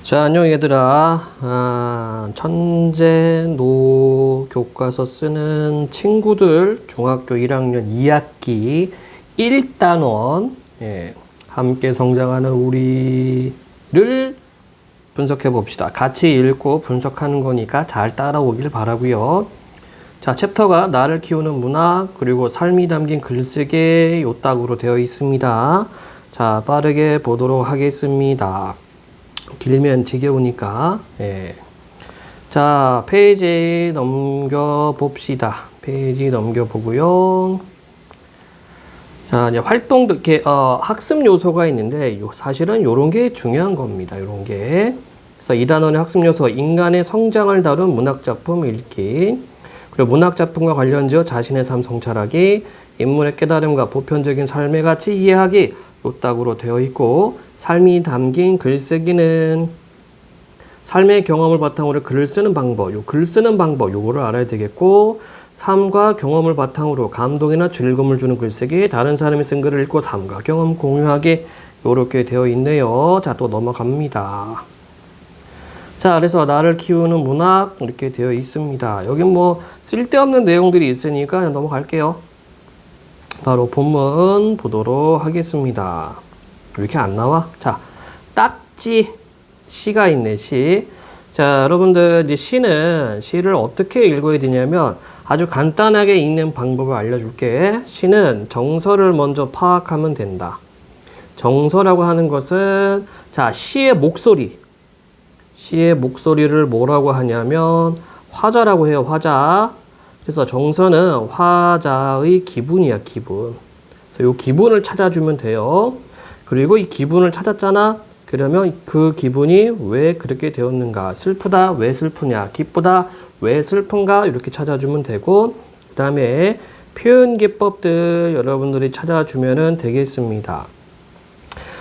자, 안녕 얘들아. 천재노 교과서 쓰는 친구들 중학교 1학년 2학기 1단원 함께 성장하는 우리를 분석해 봅시다. 같이 읽고 분석하는 거니까 잘 따라오길 바라고요. 자, 챕터가 나를 키우는 문학 그리고 삶이 담긴 글쓰기 요딱으로 되어 있습니다. 자, 빠르게 보도록 하겠습니다. 길면 지겨우니까. 자, 페이지 넘겨봅시다. 페이지 넘겨보고요. 자, 이제 활동도 이렇게 학습 요소가 있는데 사실은 요런 게 중요한 겁니다. 요런 게. 그래서 2단원의 학습 요소, 인간의 성장을 다룬 문학 작품 읽기. 그리고 문학 작품과 관련지어 자신의 삶 성찰하기, 인물의 깨달음과 보편적인 삶의 가치 이해하기 요딱으로 되어 있고, 삶이 담긴 글쓰기는 삶의 경험을 바탕으로 글을 쓰는 방법, 요 글 쓰는 방법 요거를 알아야 되겠고, 삶과 경험을 바탕으로 감동이나 즐거움을 주는 글쓰기, 다른 사람이 쓴 글을 읽고 삶과 경험 공유하기 요렇게 되어 있네요. 자, 또 넘어갑니다. 자, 그래서 나를 키우는 문학 이렇게 되어 있습니다. 여긴 뭐 쓸데없는 내용들이 있으니까 그냥 넘어갈게요. 바로 본문 보도록 하겠습니다. 왜 이렇게 안 나와? 자, 딱지 시가 있네, 시. 자, 여러분들 이제 시를 어떻게 읽어야 되냐면 아주 간단하게 읽는 방법을 알려줄게. 시는 정서를 먼저 파악하면 된다. 정서라고 하는 것은 자, 시의 목소리를 뭐라고 하냐면 화자라고 해요, 화자. 그래서 정서는 화자의 기분이야, 기분. 그래서 요 기분을 찾아주면 돼요. 그리고 이 기분을 찾았잖아. 그러면 그 기분이 왜 그렇게 되었는가? 슬프다, 왜 슬프냐? 기쁘다, 왜 슬픈가? 이렇게 찾아주면 되고, 그 다음에 표현 기법들 여러분들이 찾아주면 되겠습니다.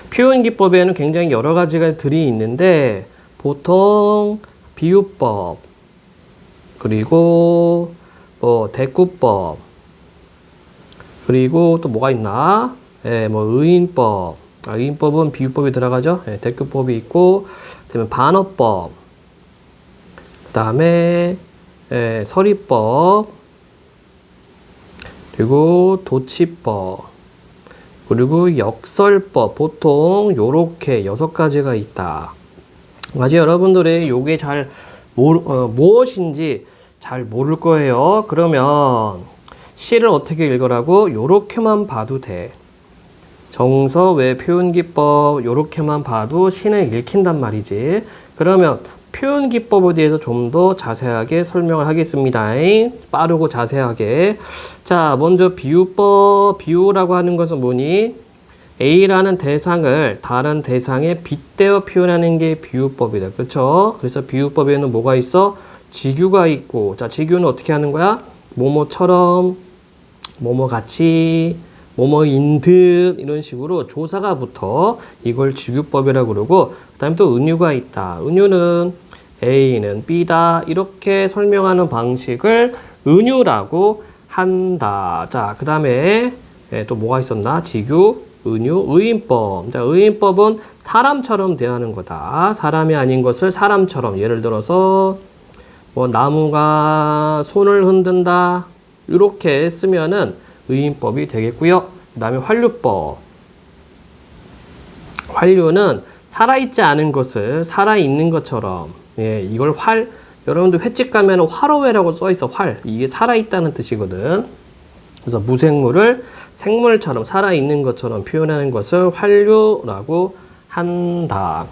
표현 기법에는 굉장히 여러 가지가 들이 있는데, 보통 비유법, 그리고 대꾸법, 그리고 또 뭐가 있나? 의인법. 의인법은 비유법이 들어가죠. 대꾸법이 있고, 그다음에 반어법, 그다음에 서리법, 그리고 도치법, 그리고 역설법. 보통 요렇게 6가지가 있다. 아직 여러분들이 요게 잘 무엇인지 잘 모를 거예요. 그러면 시를 어떻게 읽으라고? 요렇게만 봐도 돼. 정서, 외, 표현기법 요렇게만 봐도 시는 읽힌단 말이지. 그러면 표현기법에 대해서 좀 더 자세하게 설명을 하겠습니다. 빠르고 자세하게. 자, 먼저 비유법. 비유라고 하는 것은 뭐니? A라는 대상을 다른 대상에 빗대어 표현하는 게 비유법이다. 그렇죠? 그래서 비유법에는 뭐가 있어? 직유가 있고. 자, 직유는 어떻게 하는 거야? 뭐뭐처럼, 뭐뭐같이, 뭐뭐인 듯 이런 식으로 조사가 붙어. 이걸 직유법이라고 그러고, 그 다음에 또 은유가 있다. 은유는 A는 B다 이렇게 설명하는 방식을 은유라고 한다. 자, 그 다음에 또 뭐가 있었나? 직유, 은유, 의인법. 자, 의인법은 사람처럼 대하는 거다. 사람이 아닌 것을 사람처럼. 예를 들어서 뭐 나무가 손을 흔든다 이렇게 쓰면은 의인법이 되겠고요. 그 다음에 환류법. 환류는 살아있지 않은 것을 살아있는 것처럼. 이걸 여러분들 횟집 가면 활어회라고 써있어. 이게 살아있다는 뜻이거든. 그래서 무생물을 생물처럼 살아있는 것처럼 표현하는 것을 환류라고 한다.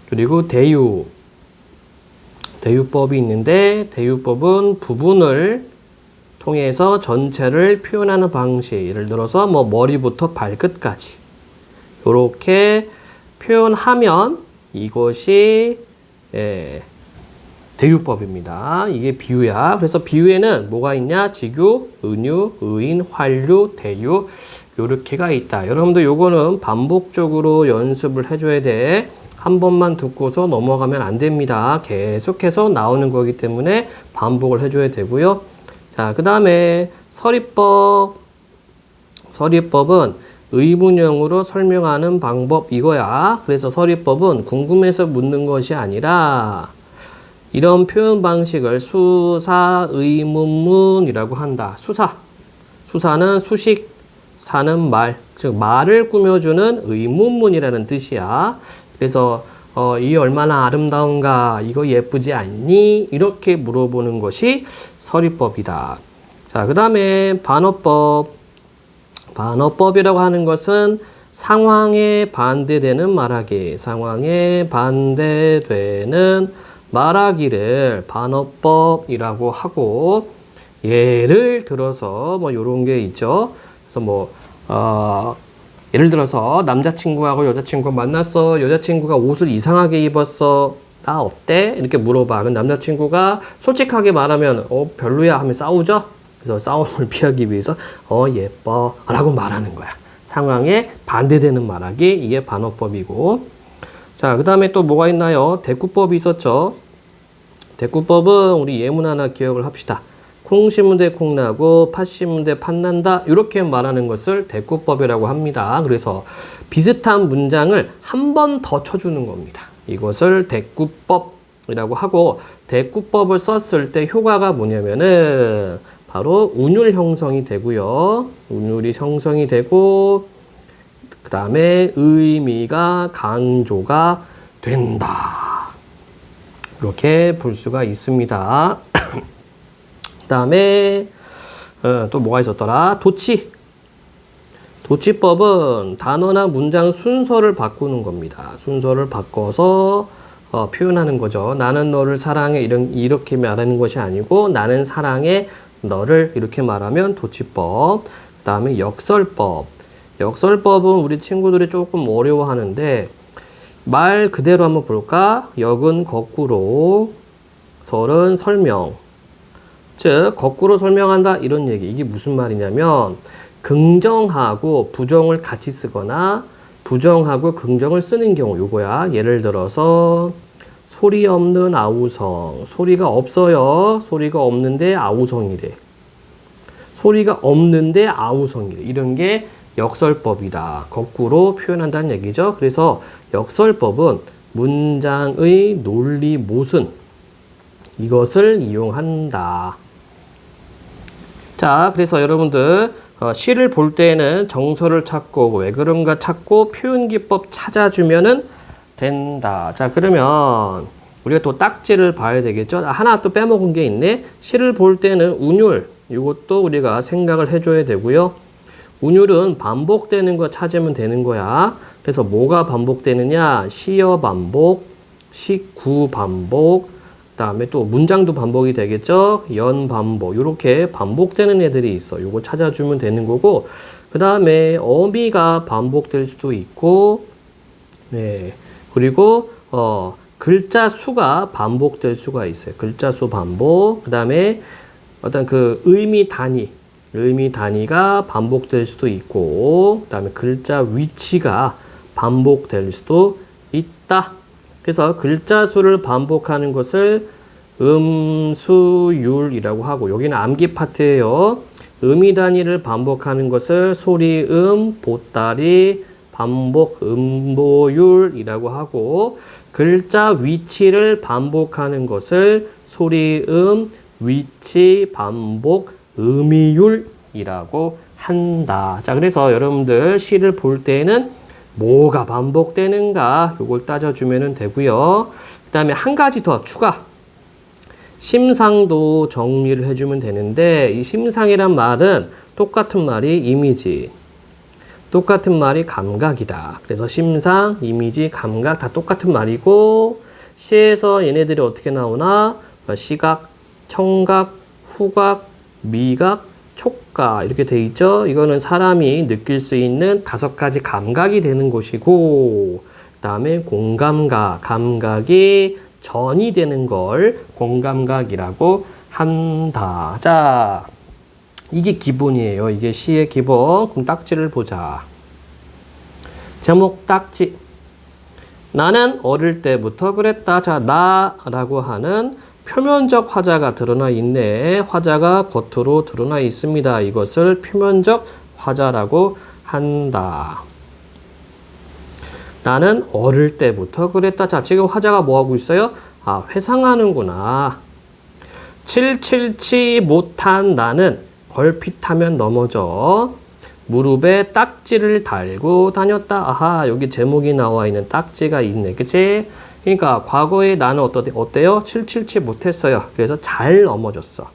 그리고 대유법이 있는데, 대유법은 부분을 통해서 전체를 표현하는 방식. 예를 들어서 뭐 머리부터 발끝까지 이렇게 표현하면 이것이 대유법입니다. 이게 비유야. 그래서 비유에는 뭐가 있냐? 직유, 은유, 의인, 환류, 대유 요렇게가 있다. 여러분들 요거는 반복적으로 연습을 해줘야 돼. 한 번만 듣고서 넘어가면 안 됩니다. 계속해서 나오는 거기 때문에 반복을 해줘야 되고요. 자, 그 다음에 서리법. 서리법은 의문형으로 설명하는 방법 이거야. 그래서 서리법은 궁금해서 묻는 것이 아니라 이런 표현 방식을 수사 의문문이라고 한다. 수사는 수식, 사는 말, 즉 말을 꾸며주는 의문문이라는 뜻이야. 그래서 이 얼마나 아름다운가, 이거 예쁘지 않니? 이렇게 물어보는 것이 서리법이다. 자, 그 다음에 반어법. 반어법이라고 하는 것은 상황에 반대되는 말하기, 상황에 반대되는 말하기를 반어법이라고 하고, 예를 들어서 뭐 요런 게 있죠. 그래서 예를 들어서 남자친구하고 여자친구가 만났어. 여자친구가 옷을 이상하게 입었어. 나 어때? 이렇게 물어봐. 그럼 남자친구가 솔직하게 말하면 별로야 하면 싸우죠. 그래서 싸움을 피하기 위해서 예뻐 라고 말하는 거야. 상황에 반대되는 말하기, 이게 반어법이고. 자, 그 다음에 또 뭐가 있나요? 대꾸법이 있었죠. 대꾸법은 우리 예문 하나 기억을 합시다. 콩 심은 데 콩나고 팥 심은 데 팥난다, 이렇게 말하는 것을 대꾸법이라고 합니다. 그래서 비슷한 문장을 한 번 더 쳐주는 겁니다. 이것을 대꾸법이라고 하고, 대꾸법을 썼을 때 효과가 뭐냐면은 바로 운율 형성이 되고요. 운율이 형성이 되고, 그 다음에 의미가 강조가 된다. 이렇게 볼 수가 있습니다. 그 다음에 또 뭐가 있었더라? 도치법은 단어나 문장 순서를 바꾸는 겁니다. 순서를 바꿔서 표현하는 거죠. 나는 너를 사랑해, 이렇게 말하는 것이 아니고 나는 사랑해 너를 이렇게 말하면 도치법. 그 다음에 역설법. 역설법은 우리 친구들이 조금 어려워하는데 말 그대로 한번 볼까? 역은 거꾸로, 설은 설명. 즉 거꾸로 설명한다, 이런 얘기. 이게 무슨 말이냐면 긍정하고 부정을 같이 쓰거나 부정하고 긍정을 쓰는 경우, 요거야. 예를 들어서 소리 없는 아우성. 소리가 없어요. 소리가 없는데 아우성이래. 소리가 없는데 아우성이래. 이런 게 역설법이다. 거꾸로 표현한다는 얘기죠. 그래서 역설법은 문장의 논리 모순, 이것을 이용한다. 자, 그래서 여러분들 시를 볼 때는 정서를 찾고 왜 그런가 찾고 표현기법 찾아주면은 된다. 자, 그러면 우리가 또 딱지를 봐야 되겠죠. 하나 또 빼먹은 게 있네. 시를 볼 때는 운율, 이것도 우리가 생각을 해줘야 되고요. 운율은 반복되는 거 찾으면 되는 거야. 그래서 뭐가 반복되느냐? 시어 반복, 식구 반복, 그 다음에 또 문장도 반복이 되겠죠. 연 반복, 이렇게 반복되는 애들이 있어. 요거 찾아주면 되는 거고, 그 다음에 어미가 반복될 수도 있고, 네, 그리고 글자 수가 반복될 수가 있어요. 글자 수 반복. 그 다음에 어떤 그 의미 단위가 반복될 수도 있고, 그 다음에 글자 위치가 반복될 수도 있다. 그래서 글자 수를 반복하는 것을 음수율이라고 하고, 여기는 암기 파트예요. 의미 단위를 반복하는 것을 소리음, 보따리, 반복, 음보율이라고 하고, 글자 위치를 반복하는 것을 소리음, 위치, 반복, 음이율이라고 한다. 자, 그래서 여러분들 시를 볼 때는 뭐가 반복되는가, 요걸 따져주면 되고요. 그 다음에 한 가지 더 추가. 심상도 정리를 해주면 되는데, 이 심상이란 말은 똑같은 말이 이미지, 똑같은 말이 감각이다. 그래서 심상, 이미지, 감각 다 똑같은 말이고, 시에서 얘네들이 어떻게 나오나? 시각, 청각, 후각, 미각, 촉각, 이렇게 돼 있죠. 이거는 사람이 느낄 수 있는 5가지 감각이 되는 것이고, 그 다음에 공감각, 감각이 전이 되는 걸 공감각이라고 한다. 자, 이게 기본이에요. 이게 시의 기본. 그럼 딱지를 보자. 제목 딱지. 나는 어릴 때부터 그랬다. 자, 나라고 하는 표면적 화자가 드러나 있네. 화자가 겉으로 드러나 있습니다. 이것을 표면적 화자라고 한다. 나는 어릴 때부터 그랬다. 자, 지금 화자가 뭐 하고 있어요? 아, 회상하는구나. 777 못한 나는 걸핏하면 넘어져 무릎에 딱지를 달고 다녔다. 아하, 여기 제목이 나와 있는 딱지가 있네. 그치? 그러니까 과거에 나는 어때요? 777 못했어요. 그래서 잘 넘어졌어.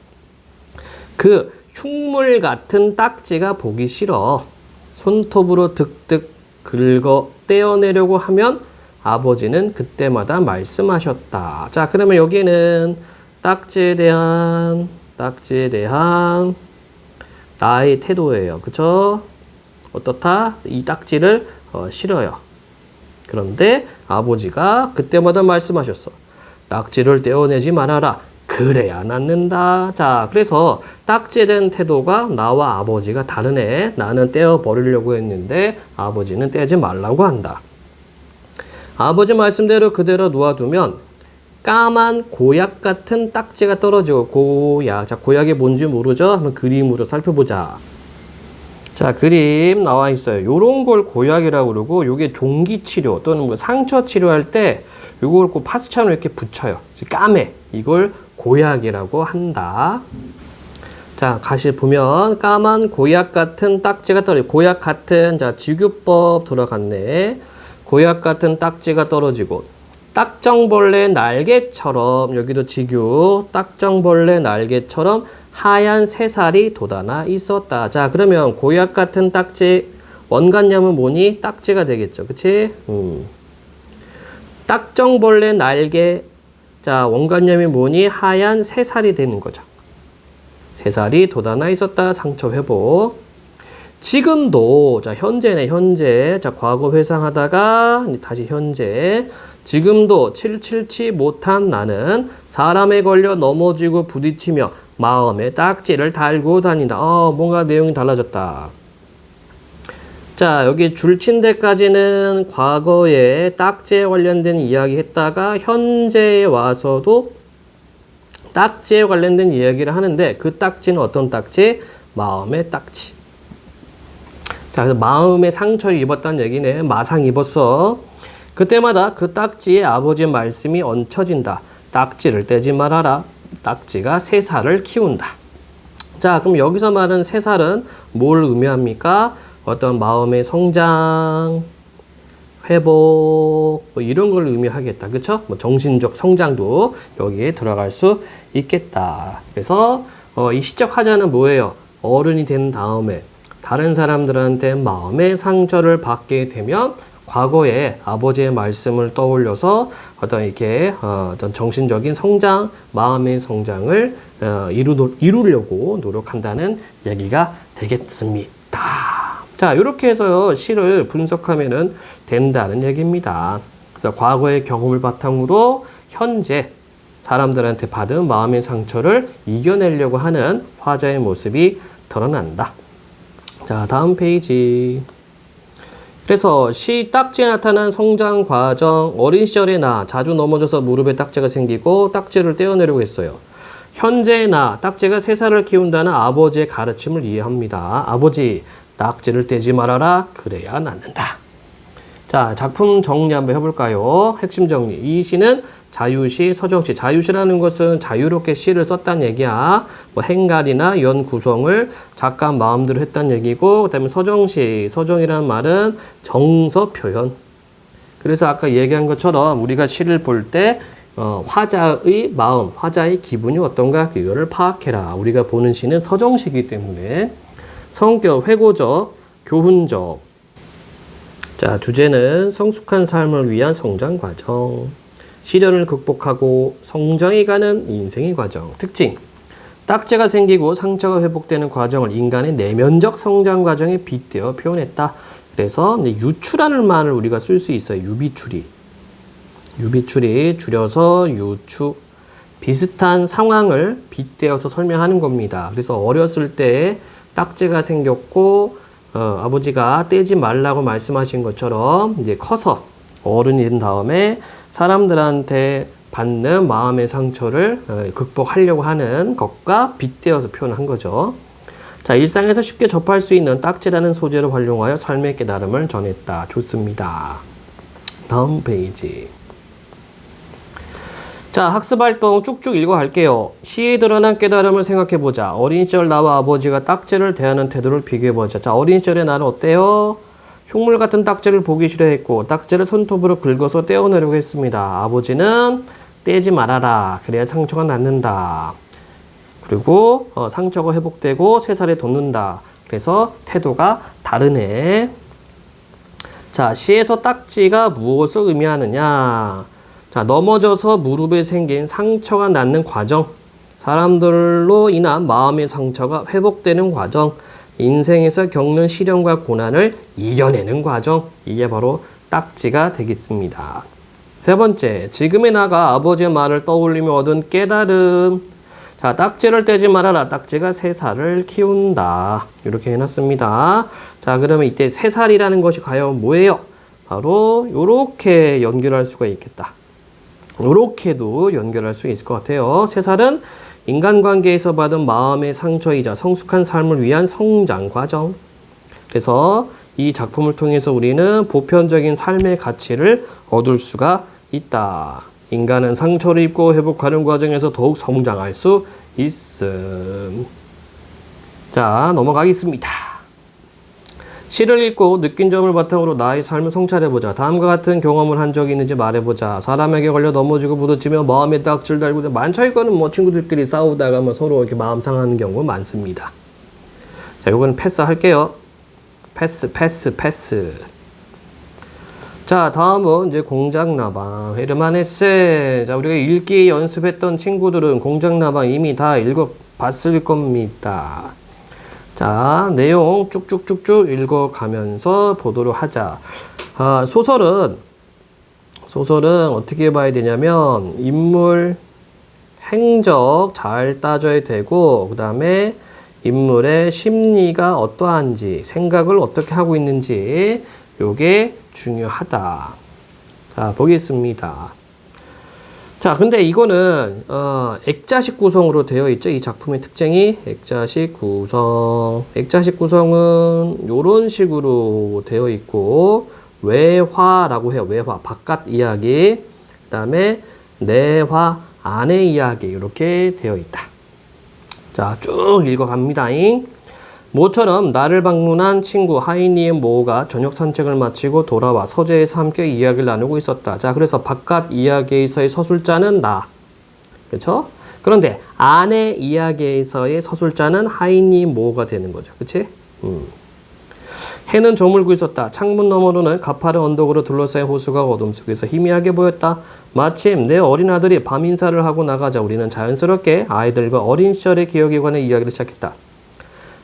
그 흉물 같은 딱지가 보기 싫어. 손톱으로 득득 긁어 떼어내려고 하면 아버지는 그때마다 말씀하셨다. 자, 그러면 여기는 딱지에 대한 나의 태도예요. 그쵸? 어떻다? 이 딱지를 싫어요. 그런데 아버지가 그때마다 말씀하셨어. 딱지를 떼어내지 말아라. 그래야 낫는다. 자, 그래서 딱지에 대한 태도가 나와 아버지가 다르네. 나는 떼어버리려고 했는데 아버지는 떼지 말라고 한다. 아버지 말씀대로 그대로 놓아두면 까만 고약 같은 딱지가 떨어지고 고약. 자, 고약이 뭔지 모르죠? 한번 그림으로 살펴보자. 자, 그림 나와 있어요. 요런 걸 고약이라고 그러고 요게 종기 치료 또는 뭐 상처 치료할 때 요걸 꼭 파스처럼 이렇게 붙여요. 까매. 이걸 고약이라고 한다. 자, 다시 보면 까만 고약 같은 딱지가 떨어지고 고약 같은 자, 지규법 들어갔네. 고약 같은 딱지가 떨어지고 딱정벌레 날개처럼 여기도 지규 딱정벌레 날개처럼 하얀 새살이 돋아나 있었다. 자, 그러면 고약 같은 딱지 원관념은 뭐니? 딱지가 되겠죠. 그치? 딱정벌레 날개 자, 원관념이 뭐니? 하얀 새살이 되는 거죠. 새살이 돋아나 있었다. 상처 회복. 지금도 자, 현재네, 현재. 자, 과거 회상하다가 다시 현재. 지금도 777 못한 나는 사람에 걸려 넘어지고 부딪히며 마음에 딱지를 달고 다닌다. 뭔가 내용이 달라졌다. 자, 여기 줄친 데까지는 과거에 딱지에 관련된 이야기 했다가 현재에 와서도 딱지에 관련된 이야기를 하는데 그 딱지는 어떤 딱지? 마음의 딱지. 자, 그래서 마음에 상처를 입었다는 얘기네. 마상 입었어. 그때마다 그 딱지에 아버지의 말씀이 얹혀진다. 딱지를 떼지 말아라. 딱지가 새살을 키운다. 자, 그럼 여기서 말하는 새살은 뭘 의미합니까? 어떤 마음의 성장, 회복, 뭐 이런 걸 의미하겠다. 그쵸? 뭐 정신적 성장도 여기에 들어갈 수 있겠다. 그래서 이 시적 하자는 뭐예요? 어른이 된 다음에 다른 사람들한테 마음의 상처를 받게 되면 과거에 아버지의 말씀을 떠올려서 어떤 이렇게 어떤 정신적인 성장, 마음의 성장을 이루려고 노력한다는 얘기가 되겠습니다. 자, 이렇게 해서요, 시를 분석하면은 된다는 얘기입니다. 그래서 과거의 경험을 바탕으로 현재 사람들한테 받은 마음의 상처를 이겨내려고 하는 화자의 모습이 드러난다. 자, 다음 페이지. 그래서 시 딱지에 나타난 성장 과정, 어린 시절의 나, 자주 넘어져서 무릎에 딱지가 생기고 딱지를 떼어내려고 했어요. 현재의 나, 딱지가 새살을 키운다는 아버지의 가르침을 이해합니다. 아버지, 딱지를 떼지 말아라. 그래야 낫는다. 자, 작품 정리 한번 해볼까요? 핵심 정리. 이 시는 자유시, 서정시. 자유시라는 것은 자유롭게 시를 썼다는 얘기야. 뭐 행갈이나 연 구성을 작가 마음대로 했다는 얘기고, 그 다음에 서정시. 서정이라는 말은 정서 표현. 그래서 아까 얘기한 것처럼 우리가 시를 볼 때 화자의 마음, 화자의 기분이 어떤가 이거를 파악해라. 우리가 보는 시는 서정시이기 때문에 성격, 회고적, 교훈적. 자, 주제는 성숙한 삶을 위한 성장 과정. 시련을 극복하고 성장해 가는 인생의 과정. 특징. 딱지가 생기고 상처가 회복되는 과정을 인간의 내면적 성장 과정에 빗대어 표현했다. 그래서 유추라는 말을 우리가 쓸 수 있어요. 유비추리. 유비추리 줄여서 유추. 비슷한 상황을 빗대어서 설명하는 겁니다. 그래서 어렸을 때 딱지가 생겼고 아버지가 떼지 말라고 말씀하신 것처럼 이제 커서 어른이 된 다음에 사람들한테 받는 마음의 상처를 극복하려고 하는 것과 빗대어서 표현한 거죠. 자, 일상에서 쉽게 접할 수 있는 딱지라는 소재를 활용하여 삶의 깨달음을 전했다. 좋습니다. 다음 페이지. 자, 학습활동 쭉쭉 읽어갈게요. 시에 드러난 깨달음을 생각해보자. 어린 시절 나와 아버지가 딱지를 대하는 태도를 비교해보자. 자, 어린 시절에 나는 어때요? 흉물 같은 딱지를 보기 싫어했고 딱지를 손톱으로 긁어서 떼어내려고 했습니다. 아버지는 떼지 말아라. 그래야 상처가 낫는다. 그리고 상처가 회복되고 새살에 돋는다. 그래서 태도가 다르네. 자, 시에서 딱지가 무엇을 의미하느냐? 자, 넘어져서 무릎에 생긴 상처가 낫는 과정, 사람들로 인한 마음의 상처가 회복되는 과정, 인생에서 겪는 시련과 고난을 이겨내는 과정, 이게 바로 딱지가 되겠습니다. 세 번째, 지금의 나가 아버지의 말을 떠올리며 얻은 깨달음. 자, 딱지를 떼지 말아라. 딱지가 새살을 키운다. 이렇게 해놨습니다. 자, 그러면 이때 새살이라는 것이 과연 뭐예요? 바로 이렇게 연결할 수가 있겠다. 이렇게도 연결할 수 있을 것 같아요. 새살은 인간관계에서 받은 마음의 상처이자 성숙한 삶을 위한 성장 과정. 그래서 이 작품을 통해서 우리는 보편적인 삶의 가치를 얻을 수가 있다. 인간은 상처를 입고 회복하는 과정에서 더욱 성장할 수 있음. 자, 넘어가겠습니다. 시를 읽고 느낀 점을 바탕으로 나의 삶을 성찰해보자. 다음과 같은 경험을 한 적이 있는지 말해보자. 사람에게 걸려 넘어지고 부딪히며 마음에 딱지를 달고 많죠. 이거는 뭐 친구들끼리 싸우다가 뭐 서로 이렇게 마음 상하는 경우가 많습니다. 자, 요거는 패스할게요. 패스. 자, 다음은 이제 공작나방. 헤르만 헤세. 자, 우리가 읽기 연습했던 친구들은 공작나방 이미 다 읽어봤을 겁니다. 자, 내용 쭉쭉쭉쭉 읽어가면서 보도록 하자. 소설은 어떻게 봐야 되냐면 인물, 행적 잘 따져야 되고 그 다음에 인물의 심리가 어떠한지, 생각을 어떻게 하고 있는지 요게 중요하다. 자, 보겠습니다. 자, 근데 이거는 액자식 구성으로 되어 있죠. 이 작품의 특징이 액자식 구성. 액자식 구성은 이런 식으로 되어 있고 외화라고 해요. 외화, 바깥 이야기. 그 다음에 내화, 안의 이야기. 이렇게 되어 있다. 자, 쭉 읽어갑니다. 모처럼 나를 방문한 친구 하이니의 모가 저녁 산책을 마치고 돌아와 서재에서 함께 이야기를 나누고 있었다. 자, 그래서 바깥 이야기에서의 서술자는 나. 그렇죠? 그런데 안의 이야기에서의 서술자는 하이니 모가 되는 거죠. 그치? 해는 저물고 있었다. 창문 너머로는 가파른 언덕으로 둘러싸인 호수가 어둠 속에서 희미하게 보였다. 마침 내 어린 아들이 밤 인사를 하고 나가자 우리는 자연스럽게 아이들과 어린 시절의 기억에 관한 이야기를 시작했다.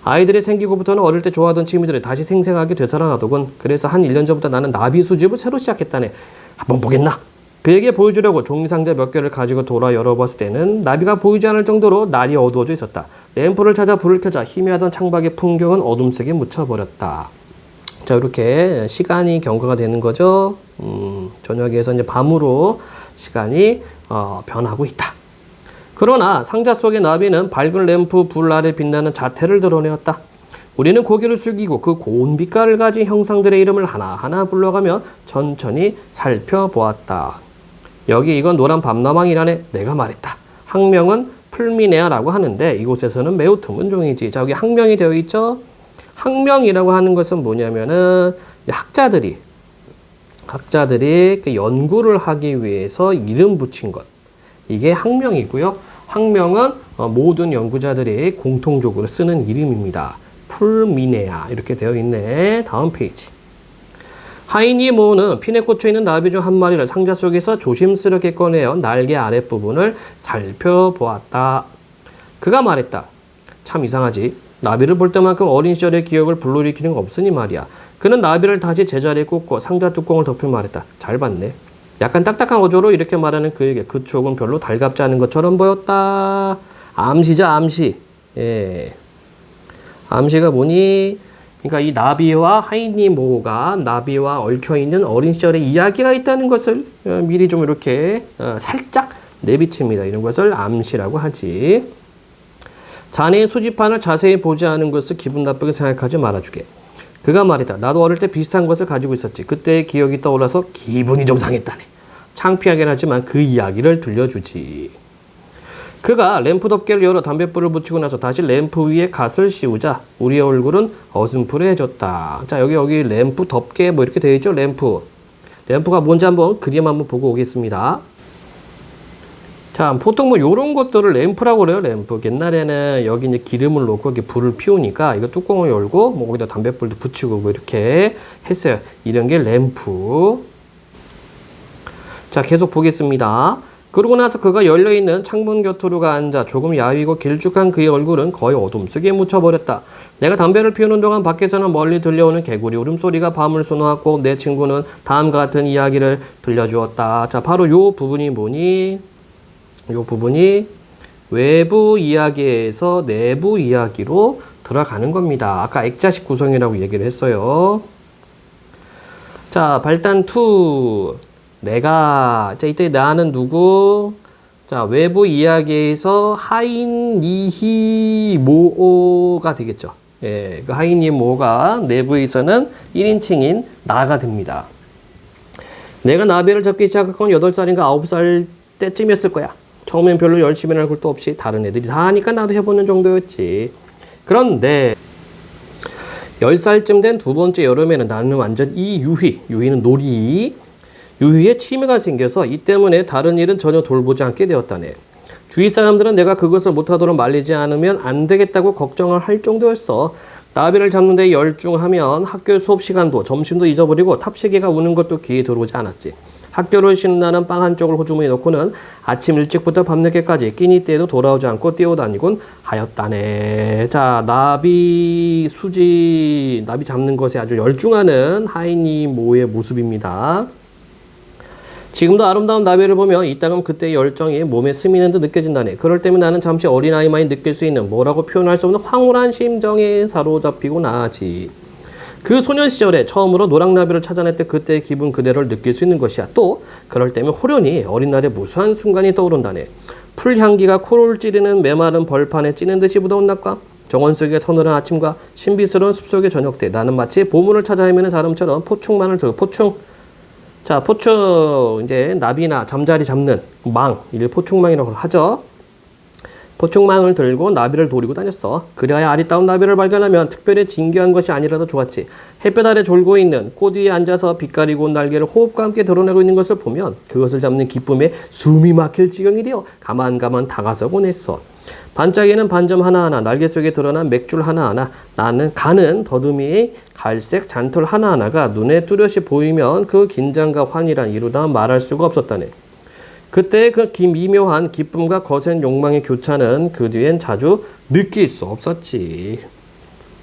아이들이 생기고부터는 어릴 때 좋아하던 취미들을 다시 생생하게 되살아나더군. 그래서 한 1년 전부터 나는 나비 수집을 새로 시작했다네. 한번 보겠나? 그에게 보여주려고 종이상자 몇 개를 가지고 돌아 열어봤을 때는 나비가 보이지 않을 정도로 날이 어두워져 있었다. 램프를 찾아 불을 켜자 희미하던 창밖의 풍경은 어둠 속에 묻혀버렸다. 자, 이렇게 시간이 경과가 되는 거죠. 저녁에서 이제 밤으로 시간이 변하고 있다. 그러나 상자 속의 나비는 밝은 램프 불 아래 빛나는 자태를 드러내었다. 우리는 고개를 숙이고 그 고운 빛깔을 가진 형상들의 이름을 하나하나 불러가며 천천히 살펴보았다. 여기 이건 노란 밤나방이라네. 내가 말했다. 학명은 풀미네아라고 하는데 이곳에서는 매우 드문 종이지. 자, 여기 학명이 되어 있죠. 학명이라고 하는 것은 뭐냐면은 학자들이 그 연구를 하기 위해서 이름 붙인 것. 이게 학명이고요. 학명은 모든 연구자들이 공통적으로 쓰는 이름입니다. 풀미네아 이렇게 되어 있네. 다음 페이지. 하이니 모는 핀에 꽂혀있는 나비 중 한 마리를 상자 속에서 조심스럽게 꺼내어 날개 아랫부분을 살펴보았다. 그가 말했다. 참 이상하지. 나비를 볼 때만큼 어린 시절의 기억을 불러일으키는 거 없으니 말이야. 그는 나비를 다시 제자리에 꽂고 상자 뚜껑을 덮으며 말했다. 잘 봤네. 약간 딱딱한 어조로 이렇게 말하는 그에게 그 추억은 별로 달갑지 않은 것처럼 보였다. 암시죠, 암시. 예. 암시가 뭐니? 그러니까 이 나비와 하이니 모가 나비와 얽혀있는 어린 시절의 이야기가 있다는 것을 미리 좀 이렇게 살짝 내비칩니다. 이런 것을 암시라고 하지. 자네의 수집판을 자세히 보지 않은 것을 기분 나쁘게 생각하지 말아주게. 그가 말이다. 나도 어릴 때 비슷한 것을 가지고 있었지. 그때의 기억이 떠올라서 기분이 좀 상했다네. 창피하긴 하지만 그 이야기를 들려주지. 그가 램프 덮개를 열어 담뱃불을 붙이고 나서 다시 램프 위에 갓을 씌우자 우리의 얼굴은 어슴푸레해졌다. 자, 여기 램프 덮개 뭐 이렇게 되어 있죠? 램프가 뭔지 한번 그림 한번 보고 오겠습니다. 자, 보통 뭐 요런 것들을 램프라고 그래요. 램프. 옛날에는 여기 이제 기름을 넣고 이렇게 불을 피우니까 이거 뚜껑을 열고 뭐 거기다 담뱃불도 붙이고 뭐 이렇게 했어요. 이런 게 램프. 자, 계속 보겠습니다. 그러고 나서 그가 열려있는 창문 곁으로 앉아 조금 야위고 길쭉한 그의 얼굴은 거의 어둠 속에 묻혀버렸다. 내가 담배를 피우는 동안 밖에서는 멀리 들려오는 개구리 울음소리가 밤을 수놓았고 내 친구는 다음과 같은 이야기를 들려주었다. 자, 바로 요 부분이 뭐니? 요 부분이 외부 이야기에서 내부 이야기로 들어가는 겁니다. 아까 액자식 구성이라고 얘기를 했어요. 자, 발단 2. 자, 이때 나는 누구? 자, 외부 이야기에서 하인, 니히, 모오가 되겠죠. 예, 그 하인, 니히, 모오가 내부에서는 1인칭인 나가 됩니다. 내가 나비를 잡기 시작한 건 8살인가 9살 때쯤이었을 거야. 처음엔 별로 열심히 할 것도 없이 다른 애들이 다 하니까 나도 해보는 정도였지. 그런데 10살쯤 된 두 번째 여름에는 나는 완전 유희는 놀이, 유희에 취미가 생겨서 이 때문에 다른 일은 전혀 돌보지 않게 되었다네. 주위 사람들은 내가 그것을 못하도록 말리지 않으면 안 되겠다고 걱정을 할 정도였어. 나비를 잡는 데 열중하면 학교 수업 시간도 점심도 잊어버리고 탑시계가 우는 것도 귀에 들어오지 않았지. 학교를 쉬는 날은 빵 한 쪽을 호주머니에 넣고는 아침 일찍부터 밤늦게까지 끼니 때에도 돌아오지 않고 뛰어다니곤 하였다네. 자, 나비 잡는 것에 아주 열중하는 하이니 모의 모습입니다. 지금도 아름다운 나비를 보면 이따금 그때의 열정이 몸에 스미는 듯 느껴진다네. 그럴 때면 나는 잠시 어린아이만이 느낄 수 있는 뭐라고 표현할 수 없는 황홀한 심정에 사로잡히곤 하지. 그 소년 시절에 처음으로 노랑나비를 찾아낼 때 그때의 기분 그대로를 느낄 수 있는 것이야. 또 그럴 때면 호련히 어린 날의 무수한 순간이 떠오른다네. 풀향기가 코를 찌르는 메마른 벌판에 찌는 듯이 무더운 낮과 정원 속의 서늘한 아침과 신비스러운 숲속의 저녁 때 나는 마치 보물을 찾아 헤매는 사람처럼 포충망을 들고 포충 이제 나비나 잠자리 잡는 이를 포충망이라고 하죠. 포충망을 들고 나비를 노리고 다녔어. 그래야 아리따운 나비를 발견하면 특별히 진귀한 것이 아니라도 좋았지. 햇볕 아래 졸고 있는 꽃 위에 앉아서 빛 가리고 온 날개를 호흡과 함께 드러내고 있는 것을 보면 그것을 잡는 기쁨에 숨이 막힐 지경이 되어 가만 다가서곤 했어. 반짝이는 반점 하나하나, 날개 속에 드러난 맥줄 하나하나, 가는 더듬이의 갈색 잔털 하나하나가 눈에 뚜렷이 보이면 그 긴장과 환희란 이루다 말할 수가 없었다네. 그때 그 미묘한 기쁨과 거센 욕망의 교차는 그 뒤엔 자주 느낄 수 없었지.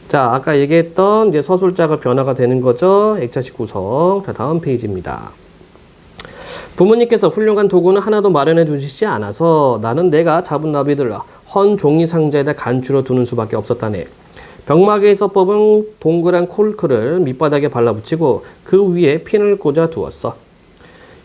자, 아까 얘기했던 이제 서술자가 변화가 되는 거죠. 액자식 구성. 자, 다음 페이지입니다. 부모님께서 훌륭한 도구는 하나도 마련해 주시지 않아서 나는 내가 잡은 나비들을 헌 종이 상자에다 간추려 두는 수밖에 없었다네. 병마개에서 뽑은 동그란 콜크를 밑바닥에 발라붙이고 그 위에 핀을 꽂아 두었어.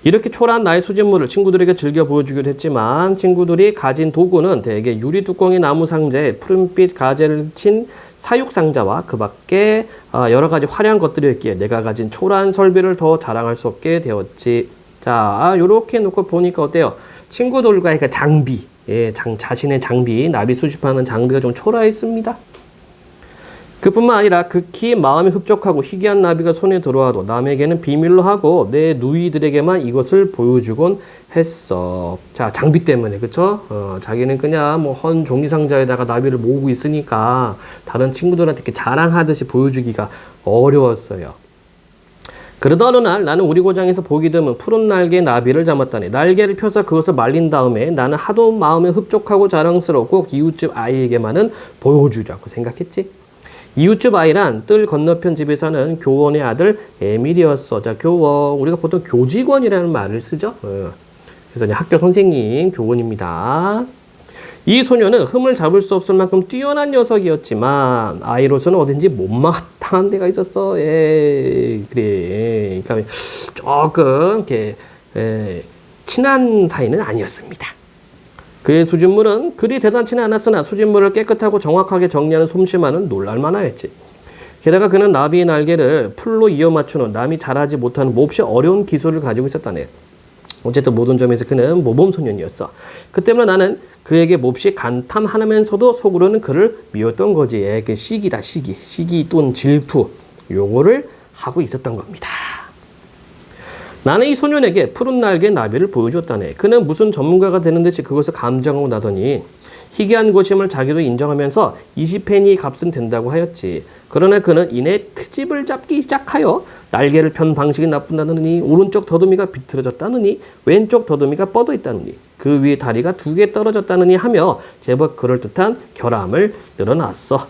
이렇게 초라한 나의 수집물을 친구들에게 즐겨 보여주기도 했지만 친구들이 가진 도구는 대개 유리 뚜껑의 나무 상자에 푸른빛 가재를 친 사육 상자와 그 밖에 여러 가지 화려한 것들이었기에 내가 가진 초라한 설비를 더 자랑할 수 없게 되었지. 자, 요렇게 놓고 보니까 어때요? 친구들과의 그 장비, 자신의 장비, 나비 수집하는 장비가 좀 초라했습니다. 그뿐만 아니라 극히 마음이 흡족하고 희귀한 나비가 손에 들어와도 남에게는 비밀로 하고 내 누이들에게만 이것을 보여주곤 했어. 자, 장비 때문에, 그쵸? 자기는 그냥 뭐 헌 종이상자에다가 나비를 모으고 있으니까 다른 친구들한테 이렇게 자랑하듯이 보여주기가 어려웠어요. 그러다 어느 날 나는 우리 고장에서 보기 드문 푸른 날개 나비를 잡았다네. 날개를 펴서 그것을 말린 다음에 나는 하도 마음에 흡족하고 자랑스럽고 이웃집 아이에게만은 보여주려고 생각했지. 이웃집 아이란 뜰 건너편 집에 사는 교원의 아들 에밀이었어. 자, 교원. 우리가 보통 교직원이라는 말을 쓰죠. 그래서 이제 학교 선생님, 교원입니다. 이 소녀는 흠을 잡을 수 없을 만큼 뛰어난 녀석이었지만 아이로서는 어딘지 못마땅한 데가 있었어. 그래. 그러니까 조금 이렇게 친한 사이는 아니었습니다. 그의 수집물은 그리 대단치는 않았으나 수집물을 깨끗하고 정확하게 정리하는 솜씨만은 놀랄만하였지. 게다가 그는 나비의 날개를 풀로 이어 맞추는 남이 잘하지 못하는 몹시 어려운 기술을 가지고 있었다네. 어쨌든 모든 점에서 그는 모범소년이었어. 그 때문에 나는 그에게 몹시 간탐하면서도 속으로는 그를 미웠던 거지. 그 시기다, 시기. 시기 또는 질투. 요거를 하고 있었던 겁니다. 나는 이 소년에게 푸른 날개 나비를 보여줬다네. 그는 무슨 전문가가 되는 듯이 그것을 감정하고 나더니 희귀한 것임을 자기도 인정하면서 20페니 값은 된다고 하였지. 그러나 그는 이내 트집을 잡기 시작하여 날개를 편 방식이 나쁜다느니 오른쪽 더듬이가 비틀어졌다느니 왼쪽 더듬이가 뻗어 있다느니 그 위에 다리가 2개 떨어졌다느니 하며 제법 그럴듯한 결함을 늘어놨어.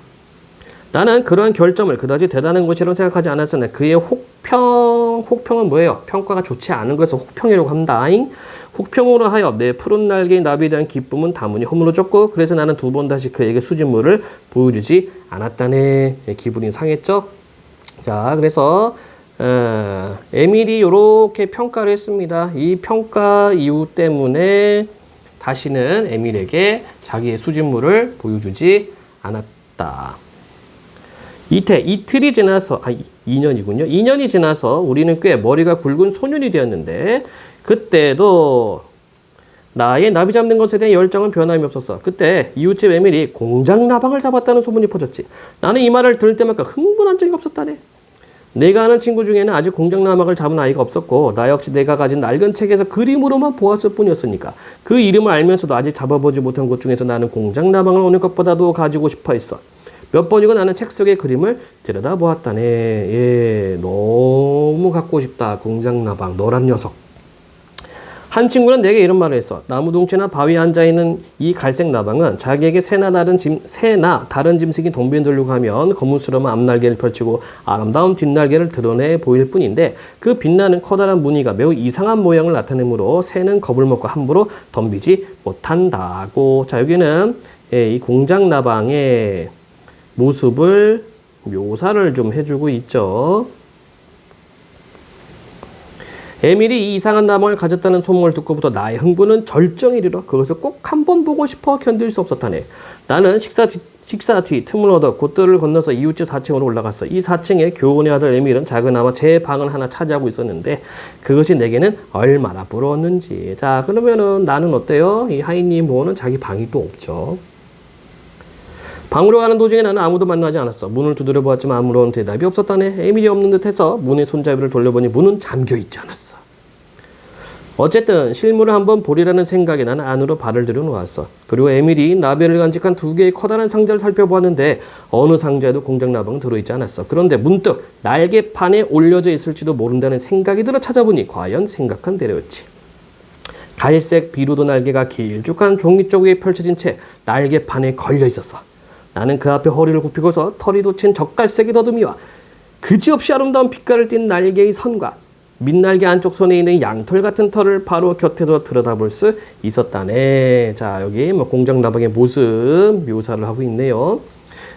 나는 그러한 결점을 그다지 대단한 것이라고 생각하지 않았으나 그의 혹평은 뭐예요? 평가가 좋지 않은 것을 혹평이라고 합니다. 혹평으로 하여 내 푸른 날개의 나비에 대한 기쁨은 다문이 허물어졌고 그래서 나는 2번 다시 그에게 수집물을 보여주지 않았다네. 기분이 상했죠? 자, 그래서 에밀이 이렇게 평가를 했습니다. 이 평가 이유 때문에 다시는 에밀에게 자기의 수집물을 보여주지 않았다. 이틀이 지나서 2년이군요. 2년이 지나서 우리는 꽤 머리가 굵은 소년이 되었는데 그때도 나의 나비 잡는 것에 대한 열정은 변함이 없었어. 그때 이웃집 에밀이 공장 나방을 잡았다는 소문이 퍼졌지. 나는 이 말을 들을 때마다 흥분한 적이 없었다네. 내가 아는 친구 중에는 아직 공장 나방을 잡은 아이가 없었고 나 역시 내가 가진 낡은 책에서 그림으로만 보았을 뿐이었으니까 그 이름을 알면서도 아직 잡아보지 못한 것 중에서 나는 공장 나방을 어느 것보다도 가지고 싶어 했어. 몇 번이고 나는 책 속의 그림을 들여다보았다네. 예, 너무 갖고 싶다. 공장나방, 노란 녀석. 한 친구는 내게 이런 말을 했어. 나무동치나 바위에 앉아있는 이 갈색 나방은 자기에게 새나 다른 짐승이 덤벼들려고 하면 거무스러운 앞날개를 펼치고 아름다운 뒷날개를 드러내 보일 뿐인데 그 빛나는 커다란 무늬가 매우 이상한 모양을 나타내므로 새는 겁을 먹고 함부로 덤비지 못한다고. 자, 여기는 이 공장나방의 모습을 묘사를 좀 해주고 있죠. 에밀이 이 이상한 나방을 가졌다는 소문을 듣고부터 나의 흥분은 절정에 이르러 그것을 꼭 한번 보고 싶어 견딜 수 없었다네. 나는 식사 뒤 틈을 얻어 곧들을 건너서 이웃집 4층으로 올라갔어. 이 4층에 교원의 아들 에밀은 작은아마 제 방을 하나 차지하고 있었는데 그것이 내게는 얼마나 부러웠는지. 자, 그러면은 나는 어때요? 이 하이님 모어는 자기 방이 또 없죠. 방으로 가는 도중에 나는 아무도 만나지 않았어. 문을 두드려 보았지만 아무런 대답이 없었다네. 에밀이 없는 듯해서 문의 손잡이를 돌려보니 문은 잠겨있지 않았어. 어쨌든 실물을 한번 보리라는 생각에 나는 안으로 발을 들여놓았어. 그리고 에밀이 나비를 간직한 2개의 커다란 상자를 살펴보았는데 어느 상자에도 공장나방은 들어있지 않았어. 그런데 문득 날개판에 올려져 있을지도 모른다는 생각이 들어 찾아보니 과연 생각한 대로였지. 갈색 비루도 날개가 길쭉한 종이 쪽 위에 펼쳐진 채 날개판에 걸려 있었어. 나는 그 앞에 허리를 굽히고서 털이 돋친 젓갈색의 더듬이와 그지없이 아름다운 빛깔을 띤 날개의 선과 밑날개 안쪽 손에 있는 양털 같은 털을 바로 곁에서 들여다볼 수 있었다네. 자, 여기 공장나방의 모습 묘사를 하고 있네요.